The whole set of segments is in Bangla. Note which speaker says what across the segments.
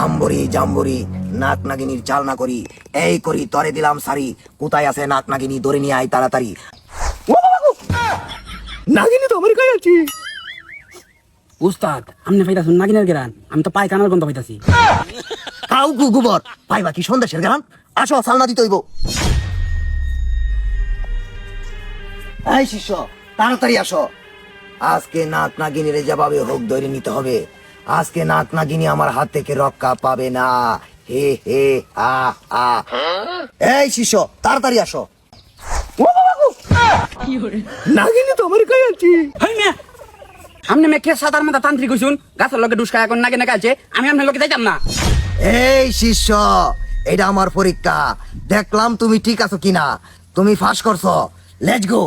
Speaker 1: আম্বরি জাম্বরি নাক নাগিনীর চাল না করি, এই করি তরে দিলাম সারি, কোথায় আছে নাক নাগিনী ধরে নিয়ে আয় তাড়াতাড়ি। নাগিনী তো আমার গায়ে আছে।
Speaker 2: উস্তাদ আমনে পাইতাছুন নাগিনের গেরান, আমি তো পায়খানার গন্ধ পাইতাছি।
Speaker 1: কাউ গু গোবর পাইবা কি সন্দেশের গেলাম, আসো সালনা দিতে হইব। এই শিষ্য তাড়াতাড়ি আসো, আজকে নাক নাগিনীর যেভাবে হোক ধরে নিতে হবে। আজকে নাক নাগিনী আমার হাত থেকে রক্ষা পাবে না। হে হে আ আ। এই শিষ্য তাড়াতাড়ি আসো। নাগিনী তো আমার গায়ে আছে।
Speaker 2: হেই মিয়া, আমনে মেকে সাদার মাথা তান্ত্রিক হইছুন, গাছের লগে ডুসকা এখন নাগিনে কালছে, আমি আমনে লগে যাইতাম না।
Speaker 1: এই শিষ্য এটা আমার পরীক্ষা, দেখলাম তুমি ঠিক আছো কিনা। তুমি ফাঁস করছো, লেটস গো।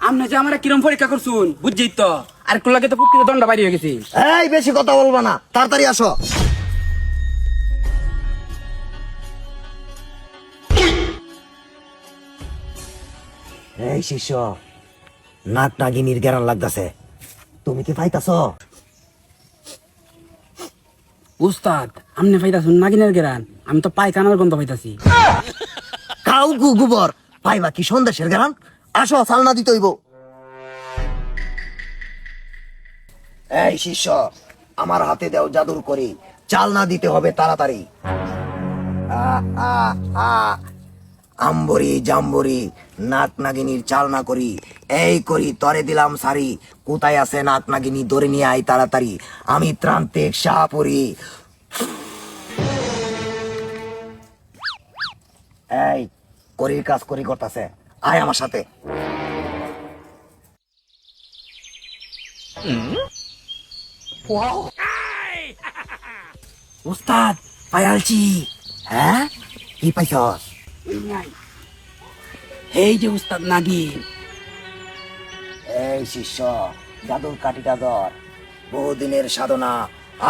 Speaker 2: আমনে যে আমারে কিরম পরীক্ষা করছুন বুঝছি তো, আর একটু লাগে তো পুটকিতে দণ্ড বাইরে হয়ে গেছি।
Speaker 1: এই বেশি কথা বলবা না, তাড়াতাড়ি আসো। এই শিষ্য নাক নাগিনীর গেরান লাগতেছে, তুমি কি পাইতাছ?
Speaker 2: উস্তাদ আমনে পাইতাছুন নাগিনের গেরান, আমি তো পায়খানার গন্ধ পাইতাছি।
Speaker 1: কাউ গু গোবর পাইবা কি সন্দেশের গেরান, আসো সালনা দিতে হইব। এই শিষ্য আমার হাতে দেও জাদুর করি, চাল না দিতে হবে তাড়াতাড়ি। আ আ আ আম্বরি জাম্বরি নাক নাগিনীর চাল না করি, এই করি তরে দিলাম সারি, কোথায় আছে নাক নাগিনী ধরে নিয়ে আয় তাড়াতাড়ি, আমি ত্রান্তিক শাহপুরি। এই করির কাজ করি করতেছে, আয় আমার সাথে। উস্তাদ পায়ালছি। হ্যাঁ কি পাইছস?
Speaker 2: এই যে উস্তাদ নাগিন।
Speaker 1: এই শিষ্য জাদুর কাঠিটা ধর, বহুদিনের সাধনা,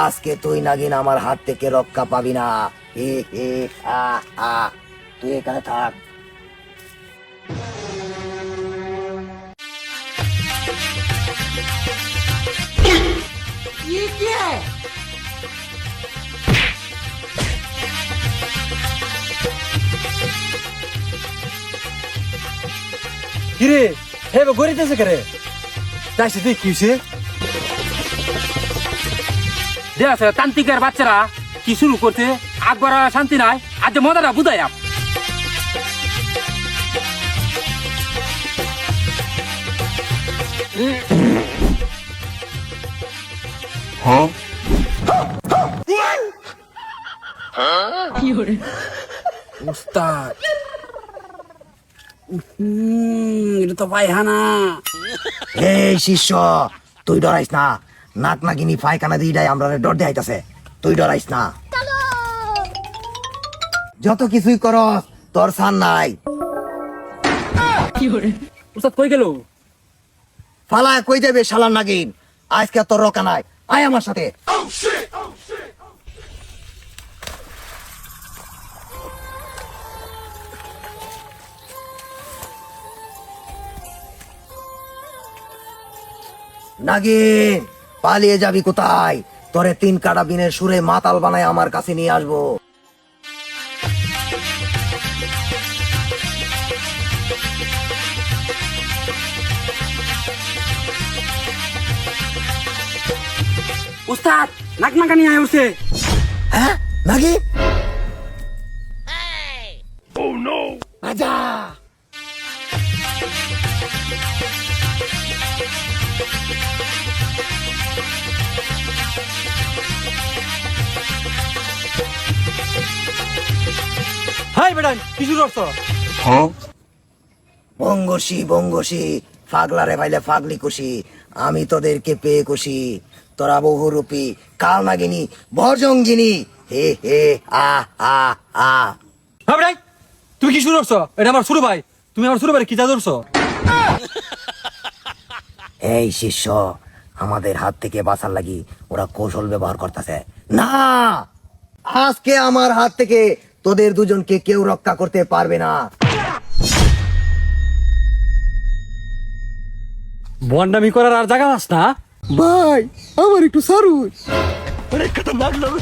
Speaker 1: আজকে তুই নাগিন আমার হাত থেকে রক্ষা পাবি না। হে হে আ আ, তুই এখানে থাক।
Speaker 3: কিরে হে গড়িতেছে কে রে? যাইছে তুই কি হইছে?
Speaker 2: দেখছে তান্ত্রিকের বাচ্চারা কি শুরু করছে, আকবর শান্তি নাই, আজ মজাটা বুঝাই আপ। উস্তাদ এটা তো পায়খানা।
Speaker 1: এই শিষ্য তুই ডরাইস না, নাক নাগিনী পায়খানা দিয়ে আমরা ডর দেখাইতেছে, তুই ডরাইস না। যত কিছুই করস তোর সান নাই।
Speaker 2: উস্তাদ কই গেল?
Speaker 1: ফালায় কই দেবে শালার নাগিন, আজকে তোর রকা নাই, আয় আমার সাথে। নাগিন পালিয়ে যাবি কোথায়? তোরে 3 কাটা বিনের সুরে মাতাল বানায় আমার কাছে নিয়ে আসবো।
Speaker 2: উস্তাদ নাক নাকানি আয় উঠছে।
Speaker 1: হ্যাঁ নাগিন, আজা
Speaker 3: হাই বেটান কি শুরু করছ?
Speaker 1: বঙ্গসি বঙ্গসি ফাগলারে ভাইলে ফাগলি খুশি, আমি তোদেরকে পেয়ে খুশি। তোরা বহুরূপী কাল নাগিনী ভজঙ্গিনী, হে হে আ আ আ।
Speaker 3: হ্যাঁ বেটাই তুমি কি শুরু করছ? এটা আমার ছোট ভাই, তুমি আমার ছোট ভাই কি জাদু করছ?
Speaker 1: এই শিষ্য আমাদের হাত থেকে বাঁচার লাগি ওরা কৌশল ব্যবহার করতেছে না। আজকে আমার হাত থেকে তোদের দুজনকে কেউ রক্ষা করতে পারবে না।
Speaker 3: বন্ডামি করার আর জায়গা আস না
Speaker 1: ভাই আমার একটু সারুন। খতরনাক লোক